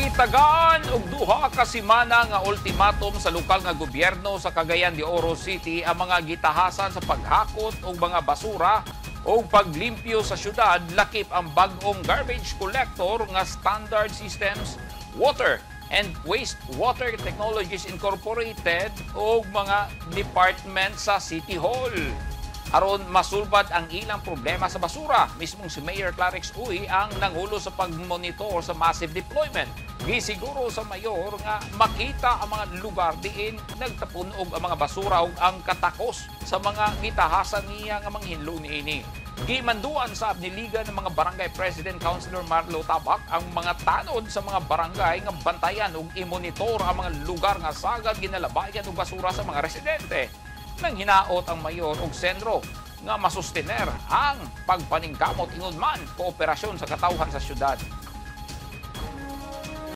Gitagaan og duha ka semana nga ultimatum sa lokal nga gobyerno sa Cagayan de Oro City ang mga gitahasan sa paghakot og mga basura o paglimpyo sa syudad lakip ang bag-ong garbage collector nga Standard Systems Water and Wastewater Technologies Incorporated o mga department sa City Hall. Aron masulbad ang ilang problema sa basura, mismong si Mayor Clarix Uy ang nangulo sa pagmonitor sa massive deployment. Gisiguro sa mayor nga makita ang mga lugar diin nagtapon og ang mga basura ug ang katakos sa mga gitahasan niya nga manghinlo niini. Gimanduan sa abniligan ng mga barangay President Councilor Marlo Tabak ang mga tanod sa mga barangay nga bantayan ug imonitor ang mga lugar nga sagad ginalabayan og basura sa mga residente. Nang hinaot ang mayor og sentro nga masustener ang pagpaningkamot ingon man kooperasyon sa katawhan sa syudad.